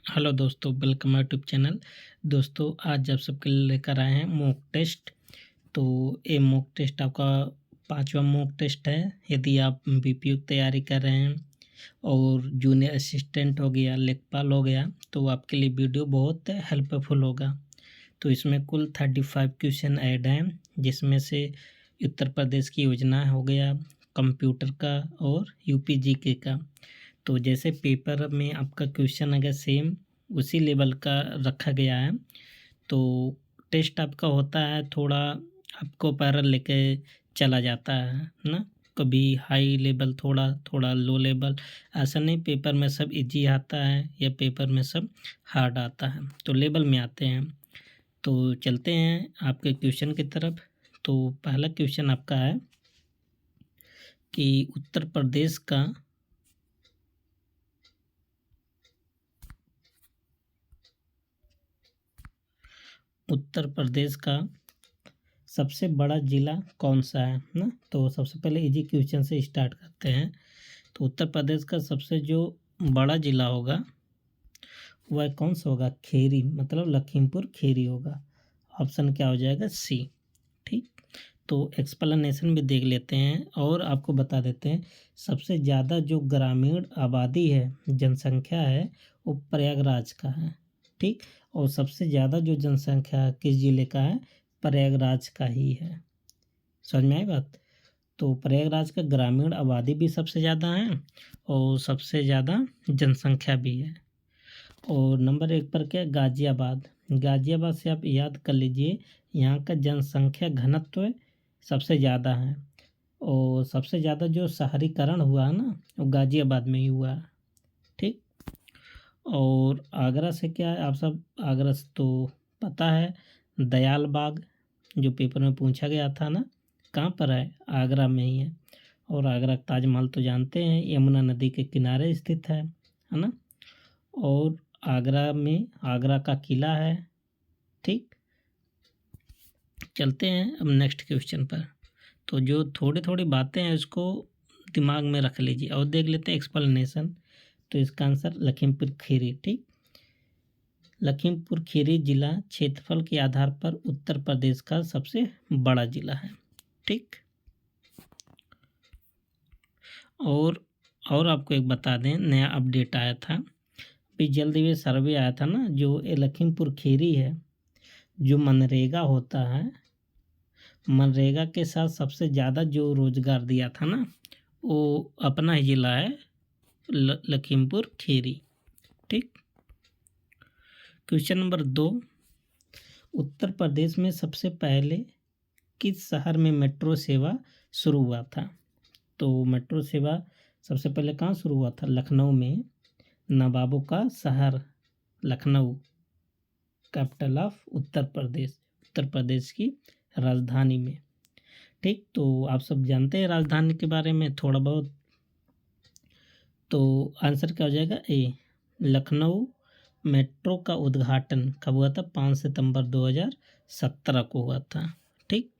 Hello दोस्तों, welcome my YouTube channel. दोस्तों, आज आप सबके लिए लेकर आए हैं मॉक टेस्ट। तो ये मॉक टेस्ट आपका 5वां मॉक टेस्ट है। यदि आप बीपीओ की तैयारी कर रहे हैं और जूनियर असिस्टेंट हो गया, लेखपाल हो गया, तो आपके लिए वीडियो बहुत हेल्पफुल होगा। तो इसमें कुल 35 क्वेश्चन ऐड हैं, जिसमें से उत्तर प्रदेश की योजना हो गया, कंप्यूटर का और यूपी जीके का। तो जैसे पेपर में आपका क्वेश्चन अगर सेम उसी लेवल का रखा गया है, तो टेस्ट आपका होता है थोड़ा आपको पैरेलल लेके चला जाता है ना। कभी हाई लेवल, थोड़ा थोड़ा लो लेवल, ऐसा नहीं पेपर में सब इजी आता है या पेपर में सब हार्ड आता है, तो लेवल में आते हैं। तो चलते हैं आपके क्वेश्चन की तरफ। तो पहला क्वेश्चन आपका है कि उत्तर प्रदेश का सबसे बड़ा ज़िला कौन सा है ना। तो सबसे पहले इजी क्वेश्चन से स्टार्ट करते हैं। तो उत्तर प्रदेश का सबसे जो बड़ा ज़िला होगा वह कौन सा होगा? खेरी, मतलब लखीमपुर खेरी होगा। ऑप्शन क्या हो जाएगा? सी। ठीक, तो एक्सप्लेनेशन भी देख लेते हैं और आपको बता देते हैं। सबसे ज़्यादा जो ग्रामीण आबादी है, जनसंख्या है, वो प्रयागराज का है। ठीक, और सबसे ज़्यादा जो जनसंख्या किस ज़िले का है? प्रयागराज का ही है। समझ में आई बात? तो प्रयागराज का ग्रामीण आबादी भी सबसे ज़्यादा है और सबसे ज़्यादा जनसंख्या भी है। और नंबर 1 पर क्या? गाज़ियाबाद। गाज़ियाबाद से आप याद कर लीजिए, यहाँ का जनसंख्या घनत्व सबसे ज़्यादा है और सबसे ज़्यादा जो शहरीकरण हुआ है ना, वो गाज़ियाबाद में ही हुआ है। ठीक, और आगरा से क्या है? आप सब आगरा से तो पता है, दयाल बाग जो पेपर में पूछा गया था ना, कहाँ पर है? आगरा में ही है। और आगरा का ताजमहल तो जानते हैं, यमुना नदी के किनारे स्थित है ना। और आगरा में आगरा का किला है। ठीक, चलते हैं अब नेक्स्ट क्वेश्चन पर। तो जो थोड़ी थोड़ी बातें हैं उसको दिमाग में रख लीजिए और देख लेते हैं एक्सप्लेनेशन। तो इसका आंसर लखीमपुर खीरी। ठीक, लखीमपुर खीरी जिला क्षेत्रफल के आधार पर उत्तर प्रदेश का सबसे बड़ा जिला है। ठीक, और आपको एक बता दें, नया अपडेट आया था अभी जल्दी में, सर्वे आया था ना, जो ये लखीमपुर खीरी है, जो मनरेगा होता है, मनरेगा के साथ सबसे ज़्यादा जो रोजगार दिया था ना, वो अपना ही जिला है लखीमपुर खीरी। ठीक, क्वेश्चन नंबर 2, उत्तर प्रदेश में सबसे पहले किस शहर में मेट्रो सेवा शुरू हुआ था? तो मेट्रो सेवा सबसे पहले कहाँ शुरू हुआ था? लखनऊ में। नवाबों का शहर लखनऊ, कैपिटल ऑफ उत्तर प्रदेश, उत्तर प्रदेश की राजधानी में। ठीक, तो आप सब जानते हैं राजधानी के बारे में थोड़ा बहुत। तो आंसर क्या हो जाएगा? ए। लखनऊ मेट्रो का उद्घाटन कब हुआ था? 5 सितंबर 2017 को हुआ था। ठीक,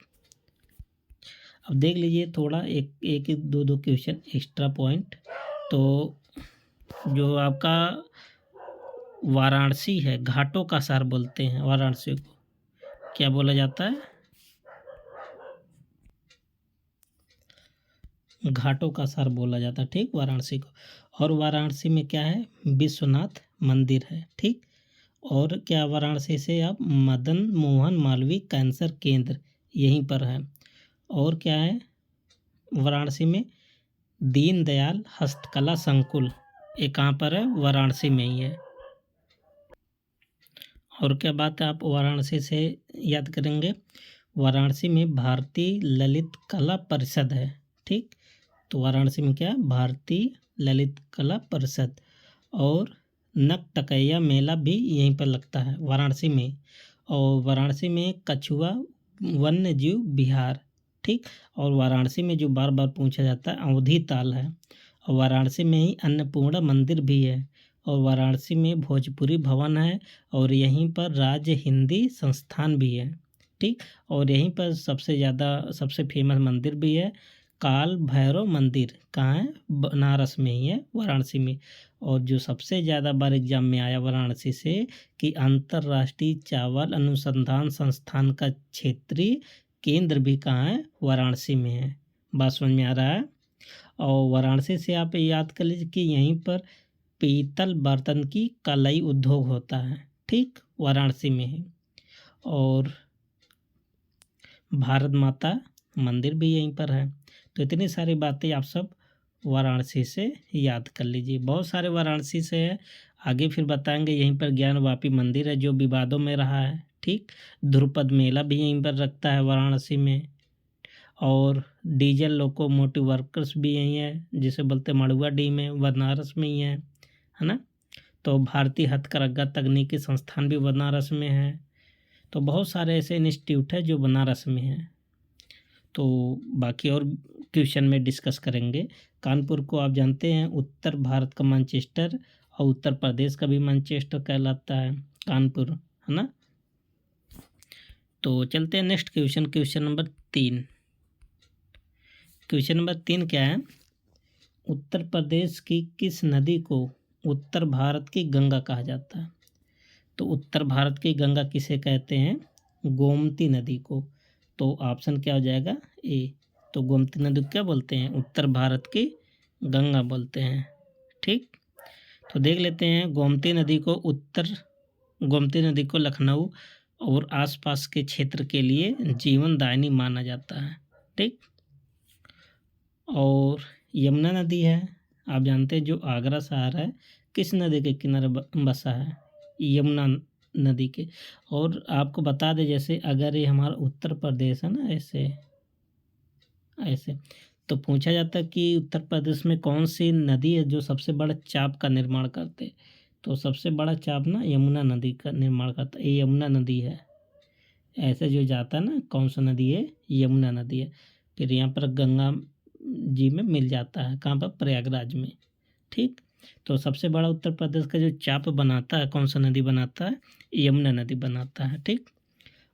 अब देख लीजिए थोड़ा एक एक दो दो क्वेश्चन एक्स्ट्रा पॉइंट। तो जो आपका वाराणसी है, घाटों का शहर बोलते हैं वाराणसी को, क्या बोला जाता है? घाटों का शहर बोला जाता है। ठीक, वाराणसी को। और वाराणसी में क्या है? विश्वनाथ मंदिर है। ठीक, और क्या वाराणसी से आप मदन मोहन मालवीय कैंसर केंद्र यहीं पर है। और क्या है वाराणसी में? दीनदयाल हस्तकला संकुल, ये कहाँ पर है? वाराणसी में ही है। और क्या बात है आप वाराणसी से याद करेंगे? वाराणसी में भारतीय ललित कला परिषद है। ठीक, तो वाराणसी में क्या है? भारतीय ललित कला परिषद। और नकटकैया मेला भी यहीं पर लगता है वाराणसी में। और वाराणसी में कछुआ वन्य जीव विहार। ठीक, और वाराणसी में जो बार बार पूछा जाता है, अवधि ताल है। और वाराणसी में ही अन्नपूर्णा मंदिर भी है। और वाराणसी में भोजपुरी भवन है। और यहीं पर राज्य हिंदी संस्थान भी है। ठीक, और यहीं पर सबसे ज़्यादा सबसे फेमस मंदिर भी है, काल भैरव मंदिर कहाँ है? बनारस में ही है, वाराणसी में। और जो सबसे ज़्यादा बार एग्जाम में आया वाराणसी से कि अंतर्राष्ट्रीय चावल अनुसंधान संस्थान का क्षेत्रीय केंद्र भी कहाँ है? वाराणसी में है। बात समझ में आ रहा है? और वाराणसी से आप याद कर लीजिए कि यहीं पर पीतल बर्तन की कलाई उद्योग होता है, ठीक, वाराणसी में है। और भारत माता मंदिर भी यहीं पर है। तो इतनी सारी बातें आप सब वाराणसी से याद कर लीजिए। बहुत सारे वाराणसी से है, आगे फिर बताएंगे। यहीं पर ज्ञानवापी मंदिर है जो विवादों में रहा है, ठीक। ध्रुपद मेला भी यहीं पर रखता है वाराणसी में। और डीजल लोकोमोटिव वर्कर्स भी यहीं है, जिसे बोलते मड़ुआ डी में, बनारस में ही है ना। तो भारतीय हथकरघा तकनीकी संस्थान भी बनारस में है। तो बहुत सारे ऐसे इंस्टीट्यूट है जो बनारस में है। तो बाकी और क्वेश्चन में डिस्कस करेंगे। कानपुर को आप जानते हैं उत्तर भारत का मैनचेस्टर और उत्तर प्रदेश का भी मैनचेस्टर कहलाता है कानपुर, है ना। तो चलते हैं next question, question number 3। Question number 3 क्या है? उत्तर प्रदेश की किस नदी को उत्तर भारत की गंगा कहा जाता है? तो उत्तर भारत की गंगा किसे कहते हैं? गोमती नदी को। तो ऑप्शन क्या हो जाएगा? ए। तो गोमती नदी को क्या बोलते हैं? उत्तर भारत की गंगा बोलते हैं, ठीक। तो देख लेते हैं। गोमती नदी को लखनऊ और आसपास के क्षेत्र के लिए जीवनदायिनी माना जाता है, ठीक। और यमुना नदी है, आप जानते हैं, जो आगरा शहर है किस नदी के किनारे बसा है? यमुना नदी के। और आपको बता दें, जैसे अगर ये हमारा उत्तर प्रदेश है ना, ऐसे तो पूछा जाता है कि उत्तर प्रदेश में कौन सी नदी है जो सबसे बड़ा चाप का निर्माण करते? तो सबसे बड़ा चाप ना यमुना नदी का निर्माण करता है। ये यमुना नदी है। ऐसे जो जाता है ना, कौन सा नदी है? यमुना नदी है। फिर यहाँ पर गंगा जी में मिल जाता है, कहाँ पर? प्रयागराज में, ठीक। तो सबसे बड़ा उत्तर प्रदेश का जो चाप बनाता है, कौन सा नदी बनाता है? यमुना नदी बनाता है, ठीक।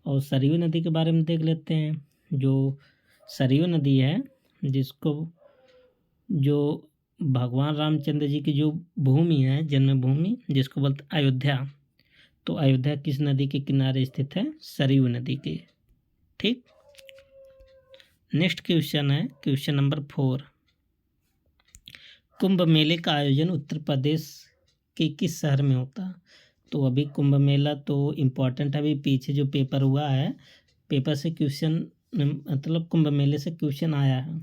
और सरयू नदी के बारे में देख लेते हैं। जो सरयू नदी है, जिसको जो भगवान रामचंद्र जी की जो भूमि है, जन्मभूमि, जिसको बोलते अयोध्या, तो अयोध्या किस नदी के किनारे स्थित है? सरयू नदी के, ठीक। नेक्स्ट क्वेश्चन है क्वेश्चन नंबर 4। कुंभ मेले का आयोजन उत्तर प्रदेश के किस शहर में होता है? तो अभी कुंभ मेला तो इम्पोर्टेंट है, अभी पीछे जो पेपर हुआ है, पेपर से क्वेश्चन, मतलब कुंभ मेले से क्वेश्चन आया है,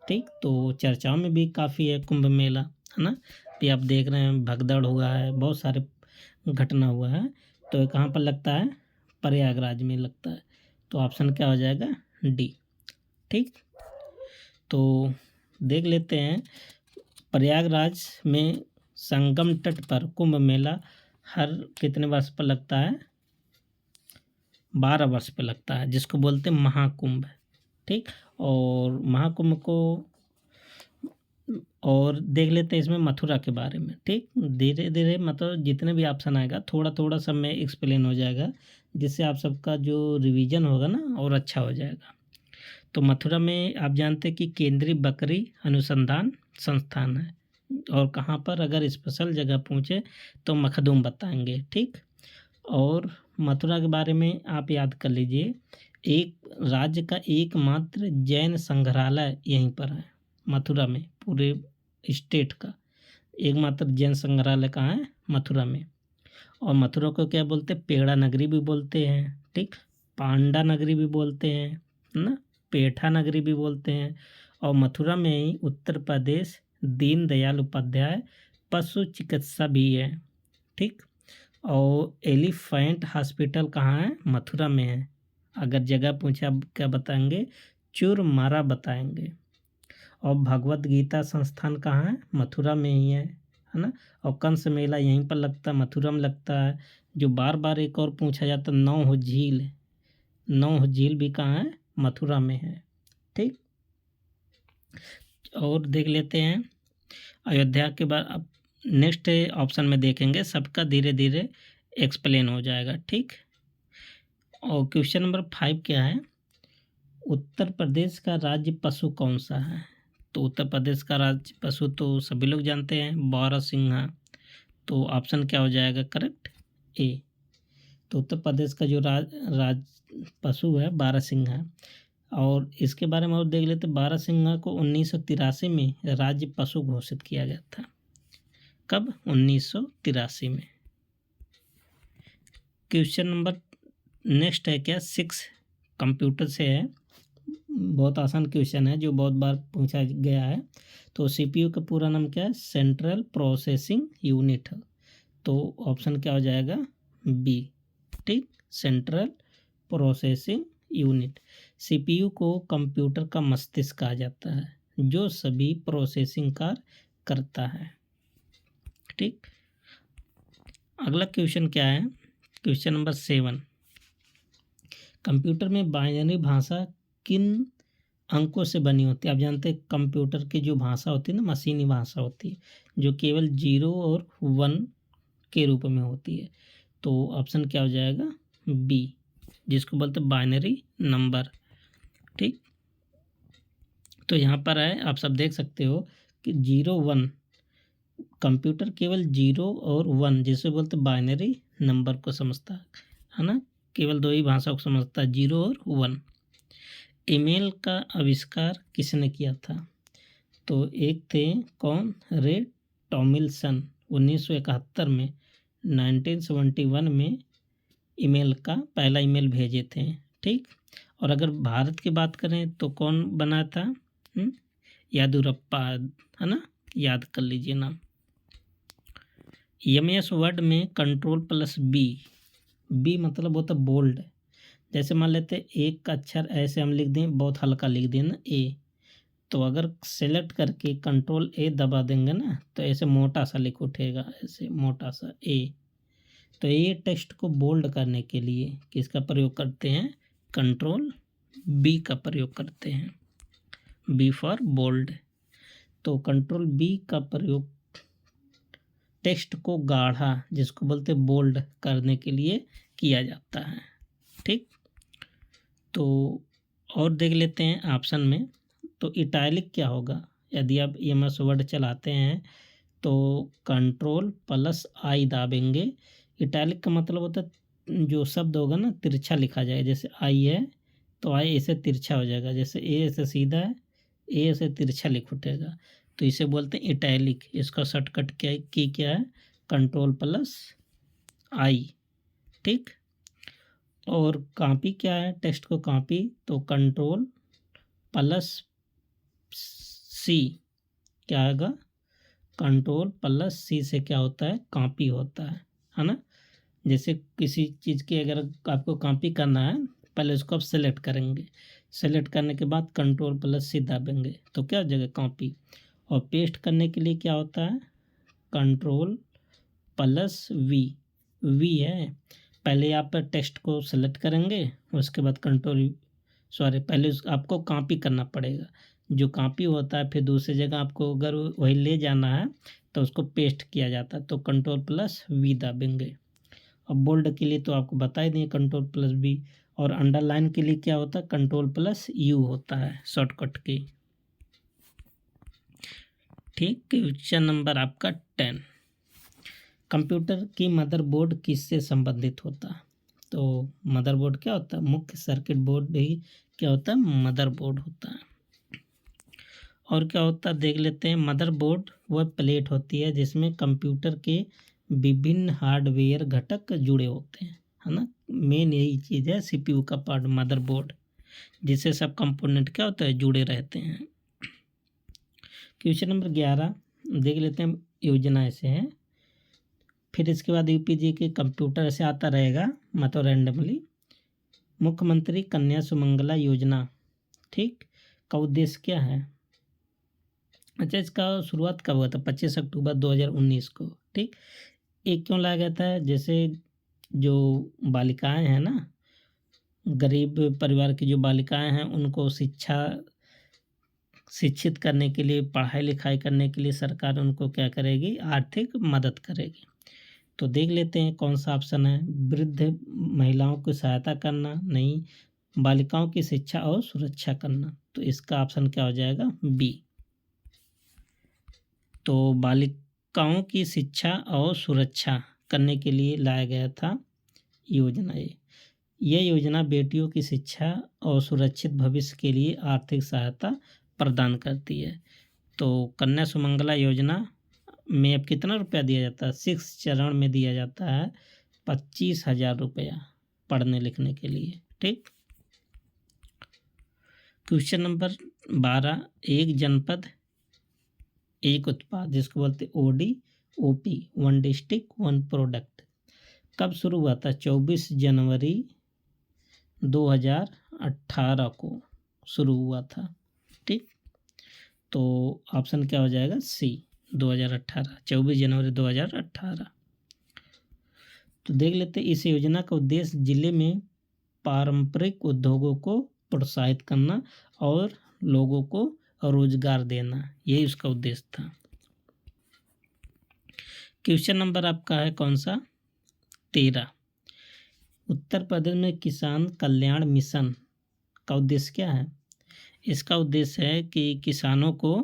ठीक। तो चर्चाओं में भी काफ़ी है कुंभ मेला, है ना। ये आप देख रहे हैं, भगदड़ हुआ है, बहुत सारे घटना हुआ है। तो ये कहाँ पर लगता है? प्रयागराज में लगता है। तो ऑप्शन क्या हो जाएगा? डी, ठीक। तो देख लेते हैं, प्रयागराज में संगम तट पर कुंभ मेला हर कितने वर्ष पर लगता है? 12 वर्ष पर लगता है, जिसको बोलते हैं महाकुंभ, ठीक। और महाकुंभ को और देख लेते हैं इसमें मथुरा के बारे में, ठीक। धीरे धीरे मतलब जितने भी ऑप्शन आएगा थोड़ा थोड़ा सब में एक्सप्लेन हो जाएगा, जिससे आप सबका जो रिवीजन होगा ना और अच्छा हो जाएगा। तो मथुरा में आप जानते हैं कि केंद्रीय बकरी अनुसंधान संस्थान है। और कहाँ पर? अगर स्पेशल जगह पूछे तो मखदूम बताएंगे, ठीक। और मथुरा के बारे में आप याद कर लीजिए, एक राज्य का एकमात्र जैन संग्रहालय यहीं पर है, मथुरा में। पूरे स्टेट का एकमात्र जैन संग्रहालय कहाँ है? मथुरा में। और मथुरा को क्या बोलते हैं? पेड़ा नगरी भी बोलते हैं, ठीक। पांडा नगरी भी बोलते हैं, है ना। पेठा नगरी भी बोलते हैं। और मथुरा में ही उत्तर प्रदेश दीनदयाल उपाध्याय पशु चिकित्सा भी है, ठीक। और एलिफेंट हॉस्पिटल कहाँ है? मथुरा में है। अगर जगह पूछे आप क्या बताएंगे? चुरमारा बताएंगे। और भगवत गीता संस्थान कहाँ है? मथुरा में ही है ना। और कंस मेला यहीं पर लगता है, मथुरा में लगता है। जो बार बार एक और पूछा जाता, नौह झील भी कहाँ है? मथुरा में है, ठीक। और देख लेते हैं अयोध्या के बाद। अब नेक्स्ट ऑप्शन में देखेंगे, सबका धीरे धीरे एक्सप्लेन हो जाएगा, ठीक। और क्वेश्चन नंबर 5 क्या है? उत्तर प्रदेश का राज्य पशु कौन सा है? तो उत्तर प्रदेश का राज्य पशु तो सभी लोग जानते हैं, बारहसिंहा। तो ऑप्शन क्या हो जाएगा करेक्ट? ए। तो उत्तर प्रदेश का जो राज पशु है बारहसिंहा। और इसके बारे में और देख लेते, बारहसिंहा को 1983 में राज्य पशु घोषित किया गया था। कब? 1983 में। क्वेश्चन नंबर नेक्स्ट है क्या 6, कंप्यूटर से है, बहुत आसान क्वेश्चन है जो बहुत बार पूछा गया है। तो सीपीयू का पूरा नाम क्या है? Central processing unit. तो ऑप्शन क्या हो जाएगा? बी। ठीक, सेंट्रल प्रोसेसिंग यूनिट। सीपीयू को कंप्यूटर का मस्तिष्क कहा जाता है, जो सभी प्रोसेसिंग कार्य करता है। ठीक, अगला क्वेश्चन क्या है? क्वेश्चन नंबर 7, कंप्यूटर में बाइनरी भाषा किन अंकों से बनी होती है? आप जानते हैं कंप्यूटर की जो भाषा होती है ना, मशीनी भाषा होती है, जो केवल 0 और 1 के रूप में होती है। तो ऑप्शन क्या हो जाएगा? बी, जिसको बोलते हैं बाइनरी नंबर। ठीक, तो यहाँ पर है, आप सब देख सकते हो कि 0 1, कंप्यूटर केवल 0 और 1 जिसे बोलते बाइनरी नंबर को समझता है ना, केवल दो ही भाषा को समझता है, 0 और 1। ईमेल का आविष्कार किसने किया था? तो एक थे कौन? रे टॉमिल्सन। 1971 में 1971 में ईमेल का पहला ईमेल भेजे थे। ठीक, और अगर भारत की बात करें तो कौन बना था? यादुरप्पा, है ना, याद कर लीजिए नाम। एमएस वर्ड में कंट्रोल प्लस बी, बी मतलब होता है बोल्ड। जैसे मान लेते एक का अक्षर ऐसे हम लिख दें, बहुत हल्का लिख दें ना, ए, तो अगर सेलेक्ट करके कंट्रोल ए दबा देंगे ना, तो ऐसे मोटा सा लिख उठेगा, ऐसे मोटा सा ए। तो ये टेक्स्ट को बोल्ड करने के लिए किसका प्रयोग करते हैं? कंट्रोल बी का प्रयोग करते हैं, बी फॉर बोल्ड। तो कंट्रोल बी का प्रयोग टेक्स्ट को गाढ़ा, जिसको बोलते हैं बोल्ड करने के लिए किया जाता है। ठीक, तो और देख लेते हैं ऑप्शन में। तो इटैलिक क्या होगा? यदि आप एमएस वर्ड चलाते हैं तो कंट्रोल प्लस आई दाबेंगे। इटैलिक का मतलब होता है जो शब्द होगा ना तिरछा लिखा जाएगा, जैसे आई है तो आई ऐसे तिरछा हो जाएगा, जैसे ए ऐसे सीधा है, ए ऐसे तिरछा लिख उठेगा, तो इसे बोलते हैं इटैलिक। इसका शॉर्टकट क्या है? कंट्रोल प्लस आई। ठीक, और कॉपी क्या है? टेक्स्ट को कॉपी, तो कंट्रोल प्लस सी। क्या आएगा? कंट्रोल प्लस सी से क्या होता है? कॉपी होता है ना। जैसे किसी चीज़ की अगर आपको कॉपी करना है, पहले उसको आप सेलेक्ट करेंगे, सेलेक्ट करने के बाद कंट्रोल प्लस सी दाबेंगे तो क्या हो जाएगा? कॉपी। और पेस्ट करने के लिए क्या होता है? कंट्रोल प्लस वी, वी है, पहले आप टेक्स्ट को सेलेक्ट करेंगे, उसके बाद पहले आपको कॉपी करना पड़ेगा, जो कॉपी होता है फिर दूसरी जगह आपको अगर वही ले जाना है तो उसको पेस्ट किया जाता है, तो कंट्रोल प्लस वी दाबेंगे। और बोल्ड के लिए तो आपको बता ही दें कंट्रोल प्लस बी, और अंडरलाइन के लिए क्या होता है? कंट्रोल प्लस यू होता है शॉर्टकट की। ठीक, क्वेश्चन नंबर आपका 10, कंप्यूटर की मदरबोर्ड किससे संबंधित होता है? तो मदरबोर्ड क्या होता है? मुख्य सर्किट बोर्ड ही क्या होता है? मदरबोर्ड होता है। और क्या होता है देख लेते हैं। मदरबोर्ड वह प्लेट होती है जिसमें कंप्यूटर के विभिन्न हार्डवेयर घटक जुड़े होते हैं, है ना। मेन यही चीज़ है सीपीयू का पार्ट, मदरबोर्ड, जिससे सब कंपोनेंट क्या होता है? जुड़े रहते हैं। क्वेश्चन नंबर 11 देख लेते हैं, योजना ऐसे है, फिर इसके बाद यूपीजी के कंप्यूटर ऐसे आता रहेगा मतलब रैंडमली। मुख्यमंत्री कन्या सुमंगला योजना, ठीक, का उद्देश्य क्या है? अच्छा, इसका शुरुआत कब हुआ था? 25 अक्टूबर 2019 को। ठीक, एक क्यों लाया गया था? जैसे जो बालिकाएं हैं ना, गरीब परिवार की जो बालिकाएं हैं, उनको शिक्षित करने के लिए, पढ़ाई लिखाई करने के लिए सरकार उनको क्या करेगी? आर्थिक मदद करेगी। तो देख लेते हैं कौन सा ऑप्शन है। वृद्ध महिलाओं की सहायता करना, नहीं। बालिकाओं की शिक्षा और सुरक्षा करना। तो इसका ऑप्शन क्या हो जाएगा? बी। तो बालिकाओं की शिक्षा और सुरक्षा करने के लिए लाया गया था योजना ये। यह योजना बेटियों की शिक्षा और सुरक्षित भविष्य के लिए आर्थिक सहायता प्रदान करती है। तो कन्या सुमंगला योजना में अब कितना रुपया दिया जाता है? 6 चरण में दिया जाता है 25,000 रुपया पढ़ने लिखने के लिए। ठीक। क्वेश्चन नंबर 12, एक जनपद एक उत्पाद जिसको बोलते OD OP, one district one product, कब शुरू हुआ था? 24 जनवरी 2018 को शुरू हुआ था। ठीक। तो ऑप्शन क्या हो जाएगा? सी, 2018, 24 जनवरी 2018। तो देख लेते, इस योजना का उद्देश्य जिले में पारंपरिक उद्योगों को प्रोत्साहित करना और लोगों को रोजगार देना, यही उसका उद्देश्य था। क्वेश्चन नंबर आपका है कौन सा? 13, उत्तर प्रदेश में किसान कल्याण मिशन का उद्देश्य क्या है? इसका उद्देश्य है कि किसानों को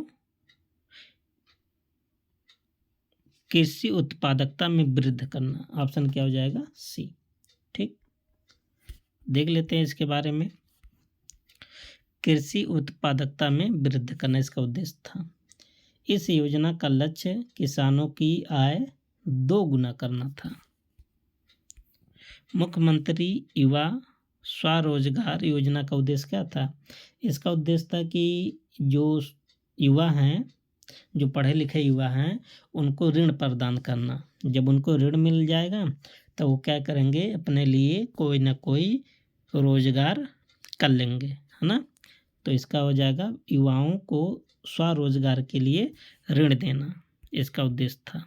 कृषि उत्पादकता में वृद्धि करना। ऑप्शन क्या हो जाएगा? सी। ठीक। देख लेते हैं इसके बारे में। कृषि उत्पादकता में वृद्धि करना इसका उद्देश्य था। इस योजना का लक्ष्य किसानों की आय 2 गुना करना था। मुख्यमंत्री युवा स्वरोजगार योजना का उद्देश्य क्या था? इसका उद्देश्य था कि जो युवा हैं, जो पढ़े लिखे युवा हैं, उनको ऋण प्रदान करना। जब उनको ऋण मिल जाएगा तो वो क्या करेंगे? अपने लिए कोई ना कोई रोजगार कर लेंगे, है ना। तो इसका हो जाएगा युवाओं को स्वरोजगार के लिए ऋण देना, इसका उद्देश्य था।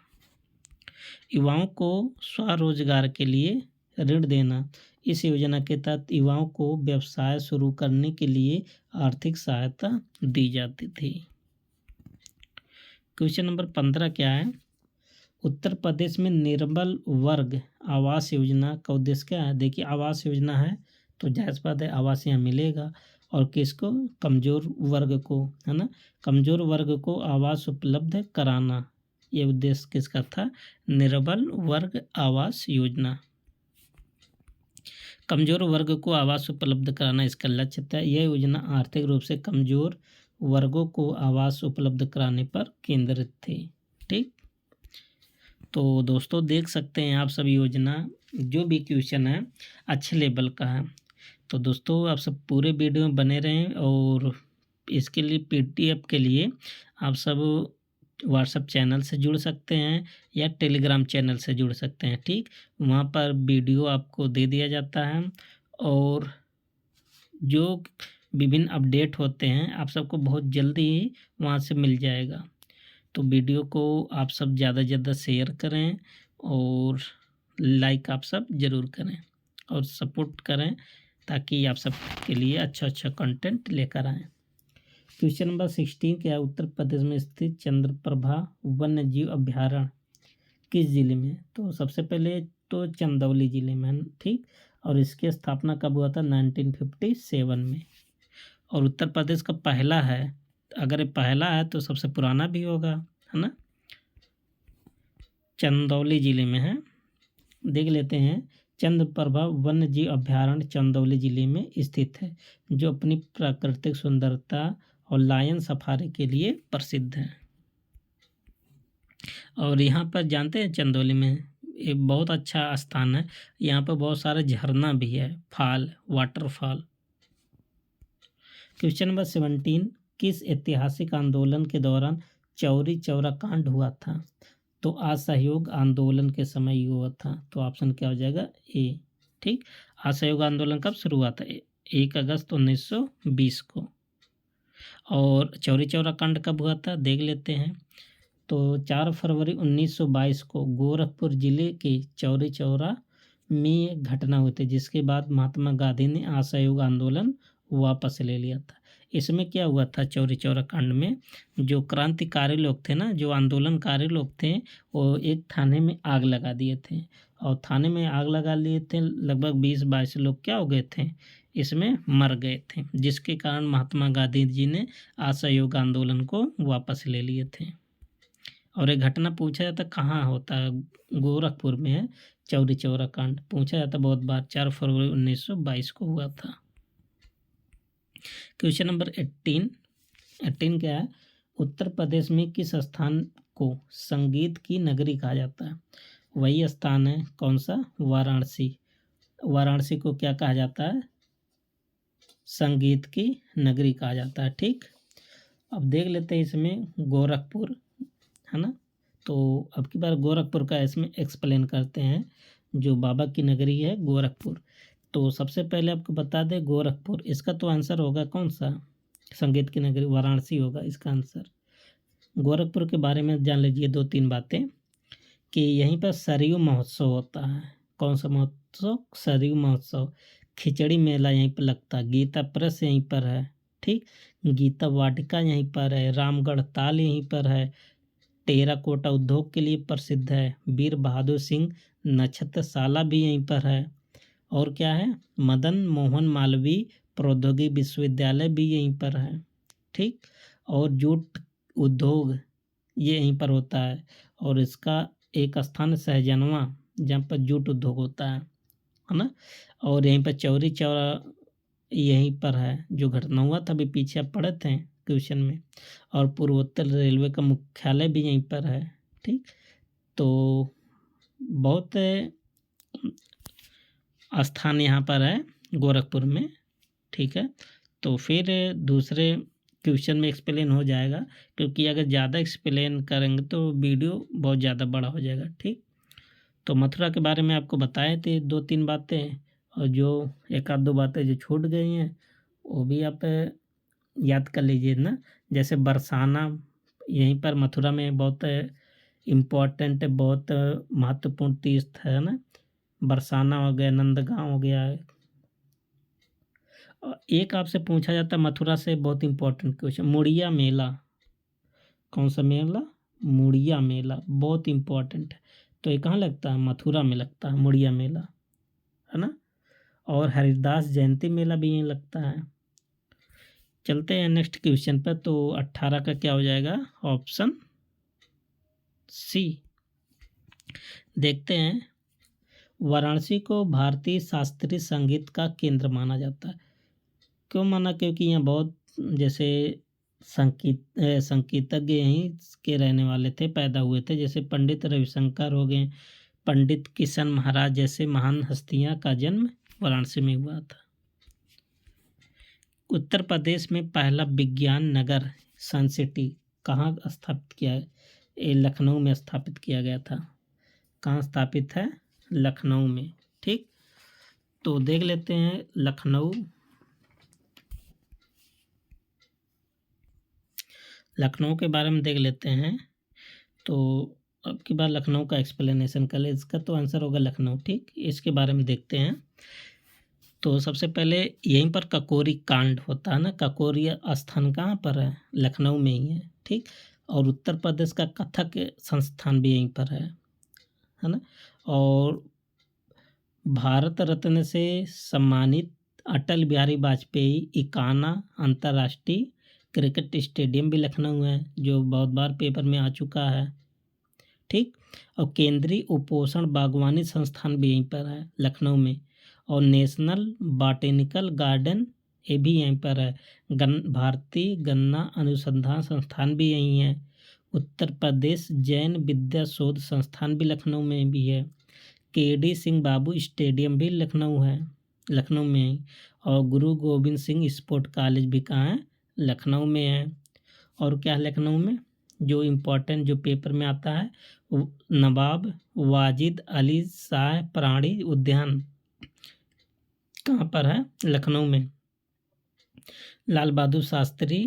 युवाओं को स्वरोजगार के लिए ऋण देना। इस योजना के तहत युवाओं को व्यवसाय शुरू करने के लिए आर्थिक सहायता दी जाती थी। क्वेश्चन नंबर 15 क्या है? उत्तर प्रदेश में निर्बल वर्ग आवास योजना का उद्देश्य क्या है? देखिए, आवास योजना है तो जायज़ बात है आवास यहाँ मिलेगा, और किसको? कमज़ोर वर्ग को, है ना। कमज़ोर वर्ग को आवास उपलब्ध कराना, ये उद्देश्य किसका था? निर्बल वर्ग आवास योजना। कमज़ोर वर्ग को आवास उपलब्ध कराना इसका लक्ष्य था। यह योजना आर्थिक रूप से कमज़ोर वर्गों को आवास उपलब्ध कराने पर केंद्रित थी। ठीक। तो दोस्तों देख सकते हैं आप सब योजना, जो भी क्वेश्चन है अच्छे लेवल का है। तो दोस्तों आप सब पूरे वीडियो में बने रहें, और इसके लिए PDF के लिए आप सब व्हाट्सएप चैनल से जुड़ सकते हैं या टेलीग्राम चैनल से जुड़ सकते हैं। ठीक। वहाँ पर वीडियो आपको दे दिया जाता है, और जो विभिन्न अपडेट होते हैं आप सबको बहुत जल्दी ही वहाँ से मिल जाएगा। तो वीडियो को आप सब ज़्यादा से ज़्यादा शेयर करें, और लाइक आप सब ज़रूर करें, और सपोर्ट करें, ताकि आप सब के लिए अच्छा कंटेंट लेकर आएँ। क्वेश्चन नंबर 16 क्या है? उत्तर प्रदेश में स्थित चंद्रप्रभा वन्य जीव अभ्यारण्य किस जिले में? तो सबसे पहले तो चंदौली जिले में, ठीक। और इसकी स्थापना कब हुआ था? 1957 में। और उत्तर प्रदेश का पहला है, अगर ये पहला है तो सबसे पुराना भी होगा, है ना। चंदौली जिले में है। देख लेते हैं। चंद्रप्रभा वन्य जीव अभ्यारण्य चंदौली जिले में स्थित है, जो अपनी प्राकृतिक सुंदरता और लायन सफारी के लिए प्रसिद्ध है। और यहाँ पर जानते हैं चंदौली में एक बहुत अच्छा स्थान है, यहाँ पर बहुत सारे झरना भी है, फॉल, वाटरफॉल। क्वेश्चन नंबर 17, किस ऐतिहासिक आंदोलन के दौरान चौरी चौरा कांड हुआ था? तो असहयोग आंदोलन के समय ये हुआ था। तो ऑप्शन क्या हो जाएगा? ए। ठीक। असहयोग आंदोलन कब शुरू हुआ था? 1 अगस्त 1920 को। और चौरी चौरा कांड कब हुआ था? देख लेते हैं। तो 4 फरवरी 1922 को गोरखपुर जिले के चौरी चौरा में एक घटना हुई थी, जिसके बाद महात्मा गांधी ने असहयोग आंदोलन वापस ले लिया था। इसमें क्या हुआ था? चौरी चौरा कांड में जो क्रांतिकारी लोग थे ना, जो आंदोलनकारी लोग थे, वो एक थाने में आग लगा दिए थे, और थाने में आग लगा लिए थे। लगभग 20-22 लोग क्या हो गए थे? इसमें मर गए थे, जिसके कारण महात्मा गांधी जी ने असहयोग आंदोलन को वापस ले लिए थे। और एक घटना पूछा जाता कहाँ होता है, गोरखपुर में है, चौरी चौरा कांड पूछा जाता बहुत बार, 4 फरवरी 1922 को हुआ था। क्वेश्चन नंबर 18 क्या है, उत्तर प्रदेश में किस स्थान को संगीत की नगरी कहा जाता है? वही स्थान है कौन सा, वाराणसी। वाराणसी को क्या कहा जाता है, संगीत की नगरी कहा जाता है। ठीक, अब देख लेते हैं इसमें गोरखपुर है ना, तो अब की बार गोरखपुर का इसमें एक्सप्लेन करते हैं। जो बाबा की नगरी है गोरखपुर, तो सबसे पहले आपको बता दें गोरखपुर, इसका तो आंसर होगा कौन सा, संगीत की नगरी वाराणसी होगा इसका आंसर। गोरखपुर के बारे में जान लीजिए 2-3 बातें कि यहीं पर सरयू महोत्सव होता है। कौन सा महोत्सव, सरयू महोत्सव। खिचड़ी मेला यहीं पर लगता है, गीता प्रेस यहीं पर है। ठीक, गीता वाटिका यहीं पर है, रामगढ़ ताल यहीं पर है, टेराकोटा उद्योग के लिए प्रसिद्ध है, वीर बहादुर सिंह नक्षत्रशाला भी यहीं पर है, और क्या है, मदन मोहन मालवीय प्रौद्योगिकी विश्वविद्यालय भी यहीं पर है। ठीक, और जूट उद्योग ये यहीं पर होता है, और इसका एक स्थान सहजनवा जहाँ पर जूट उद्योग होता है ना, और यहीं पर चौरी चौरा यहीं पर है, जो घटना हुआ था अभी पीछे आप पढ़े थे क्वेश्चन में, और पूर्वोत्तर रेलवे का मुख्यालय भी यहीं पर है। ठीक, तो बहुत स्थान यहाँ पर है गोरखपुर में। ठीक है, तो फिर दूसरे क्वेश्चन में एक्सप्लेन हो जाएगा, क्योंकि अगर ज़्यादा एक्सप्लेन करेंगे तो वीडियो बहुत ज़्यादा बड़ा हो जाएगा। ठीक, तो मथुरा के बारे में आपको बताए थे 2-3 बातें, और जो 1-2 बातें जो छूट गई हैं वो भी आप याद कर लीजिए ना। जैसे बरसाना यहीं पर मथुरा में बहुत इम्पोर्टेंट, बहुत महत्वपूर्ण तीर्थ है ना, बरसाना हो गया, नंदगांव हो गया। और एक आपसे पूछा जाता है मथुरा से बहुत इम्पोर्टेंट क्वेश्चन, मुड़िया मेला। कौन सा मेला, मुड़िया मेला, बहुत इम्पोर्टेंट है। तो ये कहाँ लगता है, मथुरा में लगता है मुड़िया मेला है ना, और हरिदास जयंती मेला भी यहीं लगता है। चलते हैं नेक्स्ट क्वेश्चन पर, तो 18 का क्या हो जाएगा, ऑप्शन सी। देखते हैं, वाराणसी को भारतीय शास्त्रीय संगीत का केंद्र माना जाता है। क्यों माना, क्योंकि यहाँ बहुत जैसे संगीतज्ञ यहीं के रहने वाले थे, पैदा हुए थे, जैसे पंडित रविशंकर हो गए, पंडित किशन महाराज जैसे महान हस्तियाँ का जन्म वाराणसी में हुआ था। उत्तर प्रदेश में पहला विज्ञान नगर सन सिटी कहाँ स्थापित किया है, ये लखनऊ में स्थापित किया गया था। कहाँ स्थापित है, लखनऊ में। ठीक, तो देख लेते हैं लखनऊ के बारे में देख लेते हैं। तो अब की बार लखनऊ का एक्सप्लेनेशन कर ले, इसका तो आंसर होगा लखनऊ। ठीक, इसके बारे में देखते हैं। तो सबसे पहले यहीं पर ककोरी कांड होता है ना, ककोरी स्थान कहाँ पर है, लखनऊ में ही है। ठीक, और उत्तर प्रदेश का कथक संस्थान भी यहीं पर है ना, और भारत रत्न से सम्मानित अटल बिहारी वाजपेयी इकाना अंतर्राष्ट्रीय क्रिकेट स्टेडियम भी लखनऊ है, जो बहुत बार पेपर में आ चुका है। ठीक, और केंद्रीय उपोषण बागवानी संस्थान भी यहीं पर है लखनऊ में, और नेशनल बॉटेनिकल गार्डन ये भी यहीं पर है। भारतीय गन्ना अनुसंधान संस्थान भी यहीं है। उत्तर प्रदेश जैन विद्या शोध संस्थान भी लखनऊ में भी है। केडी सिंह बाबू स्टेडियम भी लखनऊ है, लखनऊ में ही। और गुरु गोविंद सिंह स्पोर्ट कॉलेज भी कहाँ है, लखनऊ में है। और क्या है लखनऊ में, जो इम्पोर्टेंट जो पेपर में आता है, नवाब वाजिद अली शाह प्राणी उद्यान कहाँ पर है, लखनऊ में। लाल बहादुर शास्त्री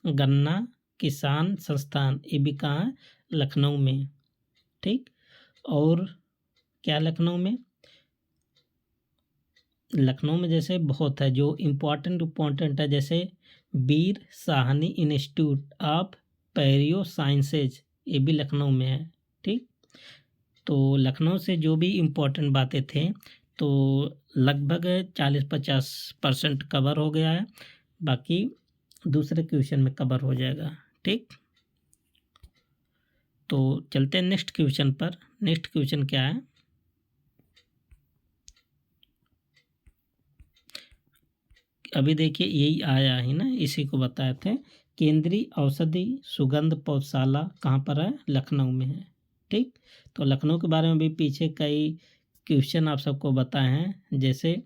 गन्ना किसान संस्थान ये भी कहाँ है, लखनऊ में। ठीक, और क्या लखनऊ में जैसे बहुत है जो इम्पोर्टेंट है, जैसे Veer Sahni institute of palaeo sciences ये भी लखनऊ में है। ठीक, तो लखनऊ से जो भी इम्पोर्टेंट बातें थे तो लगभग 40-50% कवर हो गया है, बाकी दूसरे क्वेश्चन में कवर हो जाएगा। ठीक, तो चलते हैं नेक्स्ट क्वेश्चन पर। नेक्स्ट क्वेश्चन क्या है, अभी देखिए यही आया है ना, इसी को बताए थे। केंद्रीय औषधि सुगंध पौधशाला कहाँ पर है? लखनऊ में है। ठीक, तो लखनऊ के बारे में भी पीछे कई क्वेश्चन आप सबको बताए हैं, जैसे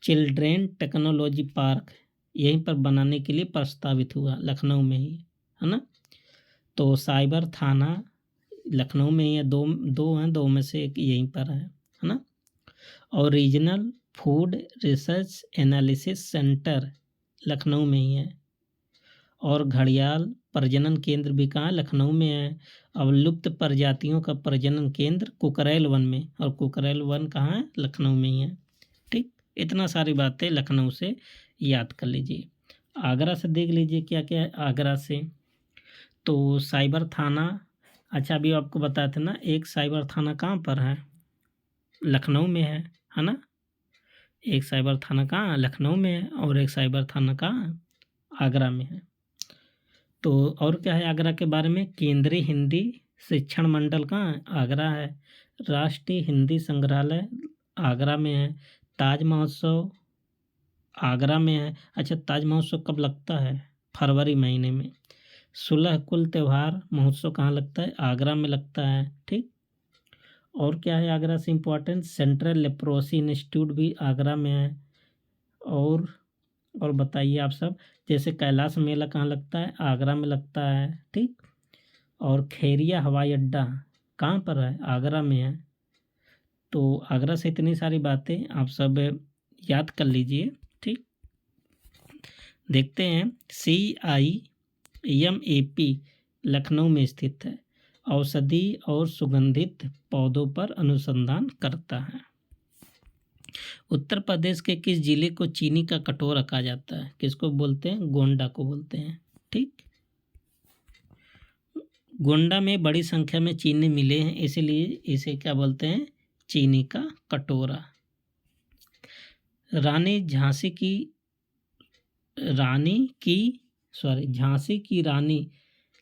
चिल्ड्रेन टेक्नोलॉजी पार्क यहीं पर बनाने के लिए प्रस्तावित हुआ, लखनऊ में ही है ना। तो साइबर थाना लखनऊ में ही है, दो हैं, दो में से एक यहीं पर है ना। और regional food research analysis centre Lucknow में ही है। और घड़ियाल प्रजनन केंद्र भी कहाँ? लखनऊ में है। अब लुप्त प्रजातियों का प्रजनन केंद्र कुकरेल वन में, और कुकरेल वन कहाँ है? लखनऊ में ही है। ठीक, इतना सारी बातें लखनऊ से याद कर लीजिए। आगरा से देख लीजिए क्या क्या है आगरा से। तो साइबर थाना, अच्छा अभी आपको बताया था ना, एक साइबर थाना कहाँ पर है? लखनऊ में है ना। एक साइबर थाना कहाँ? लखनऊ में है, और एक साइबर थाना कहाँ? आगरा में है। तो और क्या है आगरा के बारे में? केंद्रीय हिंदी शिक्षण मंडल कहाँ है? आगरा है। राष्ट्रीय हिंदी संग्रहालय आगरा में है। ताज महोत्सव आगरा में है। अच्छा, ताज महोत्सव कब लगता है? फरवरी महीने में। 16 कुल त्यौहार महोत्सव कहाँ लगता है? आगरा में लगता है। ठीक, और क्या है आगरा से इम्पोर्टेंट? सेंट्रल लेप्रोसी इंस्टीट्यूट भी आगरा में है। और बताइए आप सब, जैसे कैलाश मेला कहाँ लगता है? आगरा में लगता है। ठीक, और खेरिया हवाई अड्डा कहाँ पर है? आगरा में है। तो आगरा से इतनी सारी बातें आप सब याद कर लीजिए। ठीक, देखते हैं। CIMAP लखनऊ में स्थित है, औषधि और सुगंधित पौधों पर अनुसंधान करता है। उत्तर प्रदेश के किस जिले को चीनी का कटोरा कहा जाता है? किसको बोलते हैं? गोंडा को बोलते हैं। ठीक, गोंडा में बड़ी संख्या में चीनी मिले हैं, इसलिए इसे क्या बोलते हैं? चीनी का कटोरा। झांसी की रानी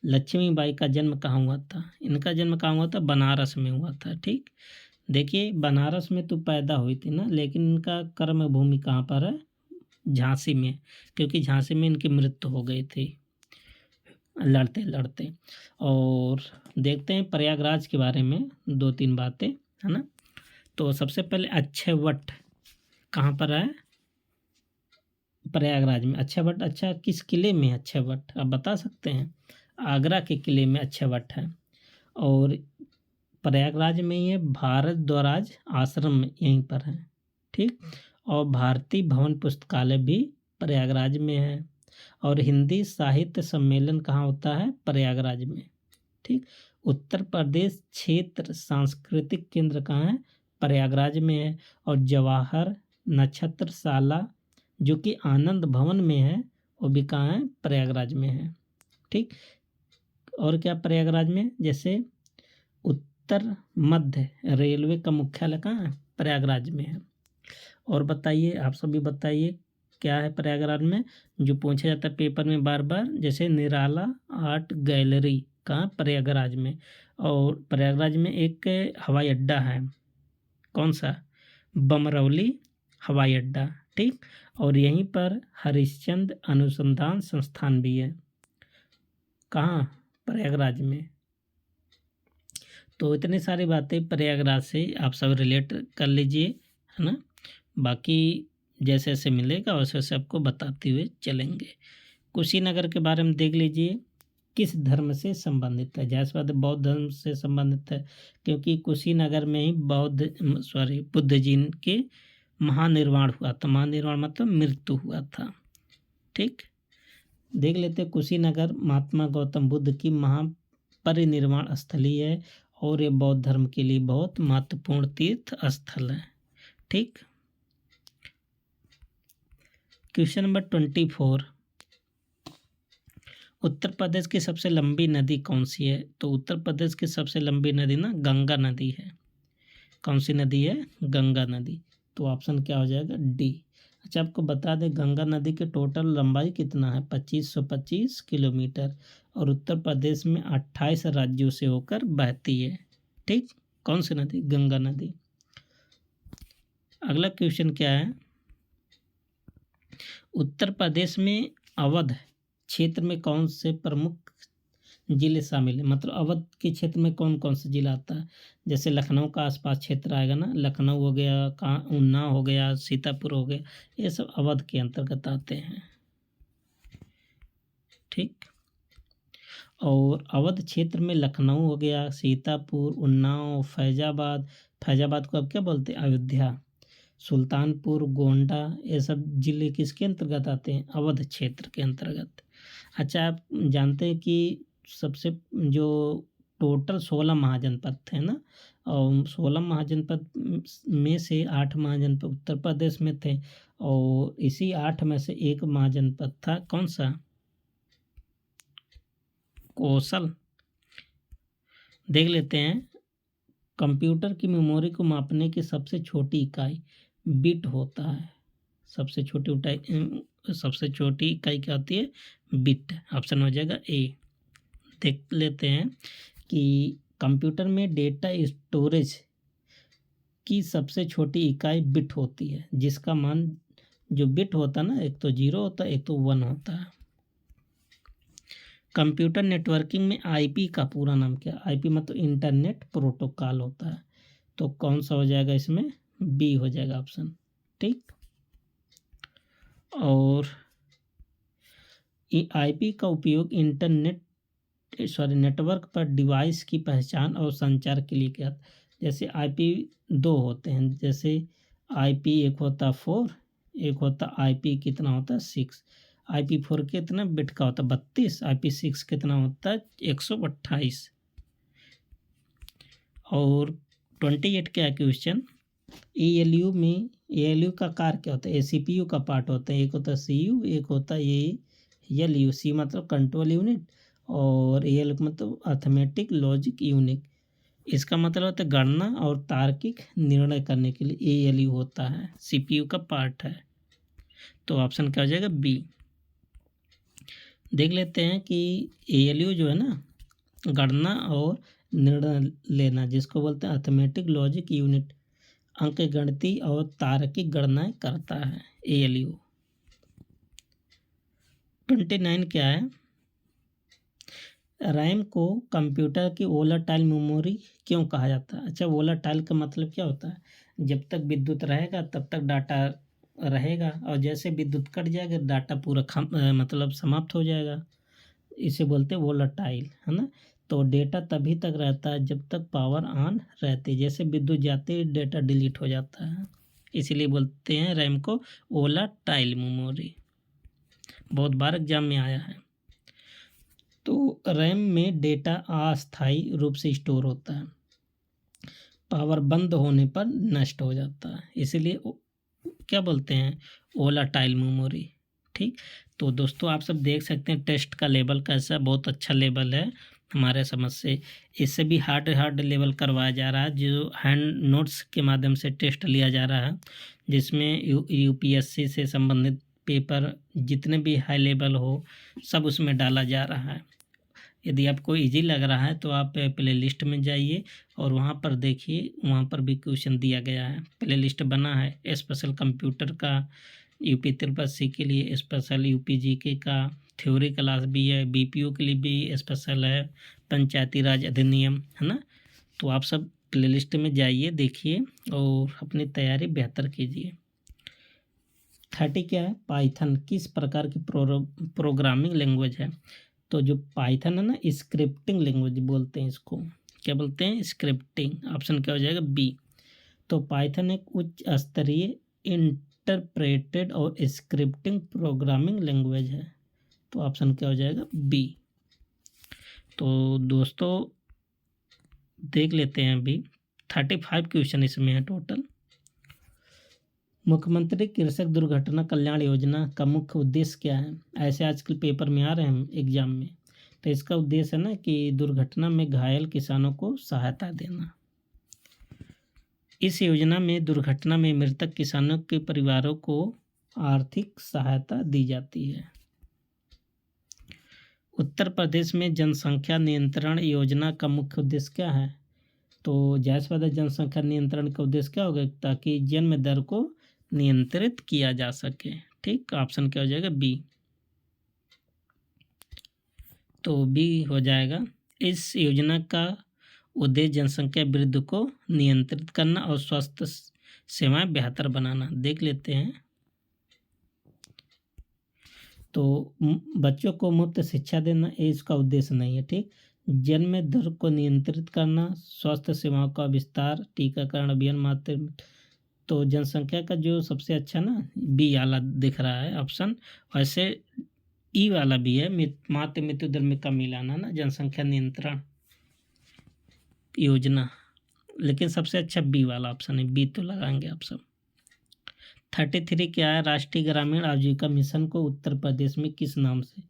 लक्ष्मीबाई का जन्म कहाँ हुआ था? इनका जन्म कहाँ हुआ था? बनारस में हुआ था। ठीक, देखिए बनारस में तो पैदा हुई थी ना, लेकिन इनका कर्म भूमि कहाँ पर है? झांसी में, क्योंकि झांसी में इनकी मृत्यु हो गई थी लड़ते लड़ते। और देखते हैं प्रयागराज के बारे में 2-3 बातें, है ना। तो सबसे पहले अक्षयवट कहाँ पर है? प्रयागराज में अक्षयवट। अच्छा, किस किले में अक्षयवट आप बता सकते हैं? आगरा के किले में अक्षयवट है। और प्रयागराज में ये भारद्वाज आश्रम यहीं पर है। ठीक, और भारतीय भवन पुस्तकालय भी प्रयागराज में है। और हिंदी साहित्य सम्मेलन कहाँ होता है? प्रयागराज में। ठीक, उत्तर प्रदेश क्षेत्र सांस्कृतिक केंद्र कहाँ है? प्रयागराज में है। और जवाहर नक्षत्रशाला जो कि आनंद भवन में है, वो भी कहाँ है? प्रयागराज में है। ठीक, और क्या प्रयागराज में? जैसे उत्तर मध्य रेलवे का मुख्यालय कहाँ है? प्रयागराज में है। और बताइए आप सभी, बताइए क्या है प्रयागराज में? जो पूछा जाता है पेपर में बार बार, जैसे निराला आर्ट गैलरी कहाँ? प्रयागराज में। और प्रयागराज में एक हवाई अड्डा है, कौन सा? बमरौली हवाई अड्डा। ठीक, और यहीं पर हरिश्चंद्र अनुसंधान संस्थान भी है, कहाँ? प्रयागराज में। तो इतनी सारी बातें प्रयागराज से आप सब रिलेट कर लीजिए, है ना। बाकी जैसे जैसे मिलेगा वैसे वैसे आपको बताते हुए चलेंगे। कुशीनगर के बारे में देख लीजिए, किस धर्म से संबंधित है? जाहिर सी बात है बौद्ध धर्म से संबंधित है, क्योंकि कुशीनगर में ही बुद्ध जी के महानिर्वाण हुआ था। महानिर्वाण मतलब मृत्यु हुआ था। ठीक, देख लेते हैं। कुशीनगर महात्मा गौतम बुद्ध की महापरिनिर्वाण स्थली है, और ये बौद्ध धर्म के लिए बहुत महत्वपूर्ण तीर्थ स्थल है। ठीक, क्वेश्चन नंबर 24, उत्तर प्रदेश की सबसे लंबी नदी कौन सी है? तो उत्तर प्रदेश की सबसे लंबी नदी ना गंगा नदी है। कौन सी नदी है? गंगा नदी। तो ऑप्शन क्या हो जाएगा? डी। अच्छा, आपको बता दें गंगा नदी की टोटल लंबाई कितना है? 2525 किलोमीटर, और उत्तर प्रदेश में 28 राज्यों से होकर बहती है। ठीक, कौन सी नदी? गंगा नदी। अगला क्वेश्चन क्या है? उत्तर प्रदेश में अवध क्षेत्र में कौन से प्रमुख जिले शामिल हैं? मतलब अवध के क्षेत्र में कौन कौन सा जिला आता है? जैसे लखनऊ का आसपास क्षेत्र आएगा ना, लखनऊ हो गया, कहाँ उन्नाव हो गया, सीतापुर हो गया, ये सब अवध के अंतर्गत आते हैं। ठीक, और अवध क्षेत्र में लखनऊ हो गया, सीतापुर, उन्नाव, फैजाबाद, फैजाबाद को अब क्या बोलते हैं? अयोध्या, सुल्तानपुर, गोंडा, ये सब जिले किसके अंतर्गत आते हैं? अवध क्षेत्र के अंतर्गत। अच्छा, आप जानते हैं कि सबसे जो टोटल 16 महाजनपद थे ना, और 16 महाजनपद में से 8 महाजनपद उत्तर प्रदेश में थे, और इसी 8 में से एक महाजनपद था कौन सा? कौशल। देख लेते हैं। कंप्यूटर की मेमोरी को मापने की सबसे छोटी इकाई बिट होता है। सबसे छोटी इकाई क्या होती है? बिट। ऑप्शन हो जाएगा ए। देख लेते हैं कि कंप्यूटर में डेटा स्टोरेज की सबसे छोटी इकाई बिट होती है, जिसका मान जो बिट होता है ना, एक तो 0 होता है, एक तो 1 होता है। कंप्यूटर नेटवर्किंग में आईपी का पूरा नाम क्या? आईपी मतलब इंटरनेट प्रोटोकॉल होता है। तो कौन सा हो जाएगा इसमें? बी हो जाएगा ऑप्शन। ठीक, और आईपी का उपयोग नेटवर्क पर डिवाइस की पहचान और संचार के लिए किया। जैसे आईपी 2 होते हैं, जैसे आईपी एक होता 4, एक होता आईपी कितना होता है? 6। IP4 कितना बिट का होता है? 32। IP6 कितना होता है? 128। और 28 क्या है क्वेश्चन? ALU का कार्य क्या होता है? ये CPU का पार्ट होता है। एक होता है CU, एक होता है ALU। C मतलब कंट्रोल यूनिट, और AL मतलब अर्थमेटिक लॉजिक यूनिट। इसका मतलब होता है गणना और तार्किक निर्णय करने के लिए ALU होता है, CPU का पार्ट है। तो ऑप्शन क्या हो जाएगा? बी। देख लेते हैं कि ALU जो है ना, गणना और निर्णय लेना, जिसको बोलते हैं अर्थमेटिक लॉजिक यूनिट, अंकगणितीय और तार्किक गणनाएं करता है ALU। 29 क्या है? रैम को कंप्यूटर की वोलेटाइल मेमोरी क्यों कहा जाता है? अच्छा, वोलेटाइल का मतलब क्या होता है? जब तक विद्युत रहेगा तब तक डाटा रहेगा, और जैसे विद्युत कट जाएगा डाटा पूरा मतलब समाप्त हो जाएगा। इसे बोलते हैं वोलेटाइल, है ना। तो डेटा तभी तक रहता है जब तक पावर ऑन रहती है, जैसे विद्युत जाती है डेटा डिलीट हो जाता है। इसीलिए बोलते हैं रैम को वोलेटाइल मेमोरी। बहुत बार एग्जाम में आया है। तो रैम में डेटा अस्थायी रूप से स्टोर होता है, पावर बंद होने पर नष्ट हो जाता है, इसीलिए क्या बोलते हैं? Volatile memory. ठीक, तो दोस्तों आप सब देख सकते हैं टेस्ट का लेवल कैसा, बहुत अच्छा लेवल है हमारे समझ से। इससे भी हार्ड लेवल करवाया जा रहा है, जो हैंड नोट्स के माध्यम से टेस्ट लिया जा रहा है, जिसमें UPSC से संबंधित पेपर जितने भी हाई लेवल हो सब उसमें डाला जा रहा है। यदि आपको इजी लग रहा है तो आप प्ले लिस्ट में जाइए और वहाँ पर देखिए, वहाँ पर भी क्वेश्चन दिया गया है। प्ले लिस्ट बना है स्पेशल कंप्यूटर का, UP-SSC के लिए स्पेशल, UPGK का थ्योरी क्लास भी है, BPO के लिए भी स्पेशल है, पंचायती राज अधिनियम, है ना। तो आप सब प्ले लिस्ट में जाइए, देखिए और अपनी तैयारी बेहतर कीजिए। 30 क्या है? पाइथन किस प्रकार की प्रोग्रामिंग लैंग्वेज है? तो जो पाइथन है ना, स्क्रिप्टिंग लैंग्वेज बोलते हैं इसको। क्या बोलते हैं? स्क्रिप्टिंग। ऑप्शन क्या हो जाएगा? बी। तो पाइथन एक उच्च स्तरीय इंटरप्रेटेड और स्क्रिप्टिंग प्रोग्रामिंग लैंग्वेज है। तो ऑप्शन क्या हो जाएगा? बी। तो दोस्तों देख लेते हैं अभी 35 क्वेश्चन इसमें है टोटल। मुख्यमंत्री कृषक दुर्घटना कल्याण योजना का मुख्य उद्देश्य क्या है? ऐसे आजकल पेपर में आ रहे हैं एग्जाम में। तो इसका उद्देश्य है ना कि दुर्घटना में घायल किसानों को सहायता देना। इस योजना में दुर्घटना में मृतक किसानों के परिवारों को आर्थिक सहायता दी जाती है। उत्तर प्रदेश में जनसंख्या नियंत्रण योजना का मुख्य उद्देश्य क्या है? तो जायज़ बात है, जनसंख्या नियंत्रण का उद्देश्य क्या होगा? ताकि जन्म दर को नियंत्रित किया जा सके। ठीक, ऑप्शन क्या हो जाएगा? बी। तो बी हो जाएगा। इस योजना का उद्देश्य जनसंख्या वृद्धि को नियंत्रित करना और स्वास्थ्य सेवाएं बेहतर बनाना। देख लेते हैं। तो बच्चों को मुफ्त शिक्षा देना ये इसका उद्देश्य नहीं है। ठीक, जन्म दर को नियंत्रित करना, स्वास्थ्य सेवाओं का विस्तार, टीकाकरण अभियान, मातृ। तो जनसंख्या का जो सबसे अच्छा ना बी वाला दिख रहा है ऑप्शन। वैसे ई वाला भी है, मातृ मृत्यु दर में कमी लाना ना, जनसंख्या नियंत्रण योजना, लेकिन सबसे अच्छा बी वाला ऑप्शन है। बी तो लगाएंगे आप सब। 33 क्या है? राष्ट्रीय ग्रामीण आजीविका मिशन को उत्तर प्रदेश में किस नाम से,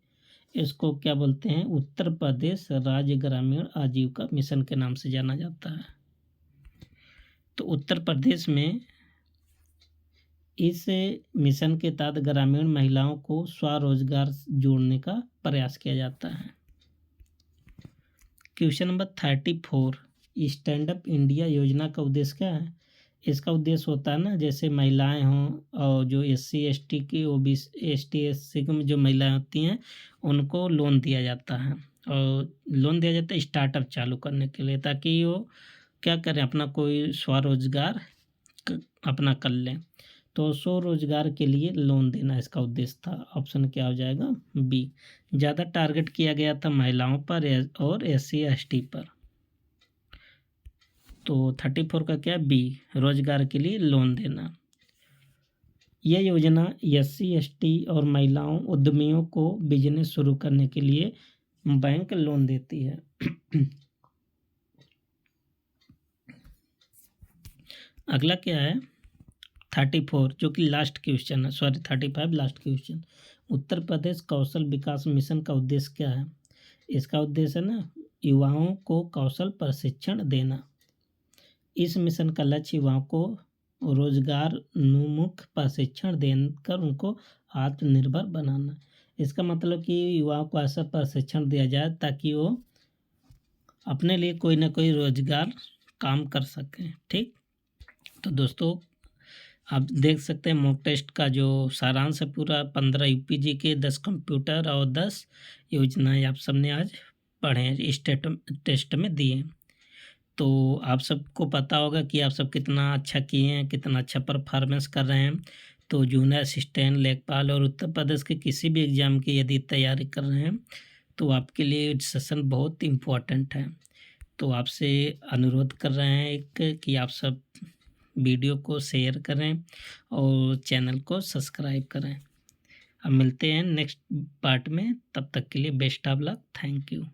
इसको क्या बोलते हैं? उत्तर प्रदेश राज्य ग्रामीण आजीविका मिशन के नाम से जाना जाता है। तो उत्तर प्रदेश में इस मिशन के तहत ग्रामीण महिलाओं को स्वरोजगार जोड़ने का प्रयास किया जाता है। Question number 34, stand up India योजना का उद्देश्य क्या है? इसका उद्देश्य होता है ना, जैसे महिलाएं हों और जो SC ST की OBC ST SC की जो महिलाएं होती हैं उनको लोन दिया जाता है, और लोन दिया जाता है स्टार्टअप चालू करने के लिए, ताकि वो क्या करें, अपना कोई स्वरोजगार अपना कर लें। तो स्वरोजगार के लिए लोन देना इसका उद्देश्य था। ऑप्शन क्या हो जाएगा? बी। ज़्यादा टारगेट किया गया था महिलाओं पर और SC ST पर। तो 34 का क्या? बी, रोजगार के लिए लोन देना। यह योजना SC ST और महिलाओं उद्यमियों को बिजनेस शुरू करने के लिए बैंक लोन देती है। अगला क्या है? 34 जो कि लास्ट क्वेश्चन है, sorry 35 last question. Uttar Pradesh कौशल विकास मिशन का उद्देश्य क्या है? इसका उद्देश्य है ना युवाओं को कौशल प्रशिक्षण देना। इस मिशन का लक्ष्य युवाओं को रोजगारोन्मुख प्रशिक्षण देकर उनको आत्मनिर्भर बनाना। इसका मतलब कि युवाओं को ऐसा प्रशिक्षण दिया जाए ताकि वो अपने लिए कोई ना कोई रोजगार काम कर सकें। ठीक, तो दोस्तों आप देख सकते हैं मॉक टेस्ट का जो सारांश है पूरा 15 UPG के 10 कंप्यूटर और 10 योजनाएं आप सबने आज पढ़े हैं, इस टेस्ट में दिए। तो आप सबको पता होगा कि आप सब कितना अच्छा किए हैं, कितना अच्छा परफॉर्मेंस कर रहे हैं। तो जूनियर असिस्टेंट, लेखपाल और उत्तर प्रदेश के किसी भी एग्ज़ाम की यदि तैयारी कर रहे हैं तो आपके लिए सेशन बहुत इम्पोर्टेंट है। तो आपसे अनुरोध कर रहे हैं एक कि आप सब वीडियो को शेयर करें और चैनल को सब्सक्राइब करें। अब मिलते हैं नेक्स्ट पार्ट में, तब तक के लिए best of luck. Thank you.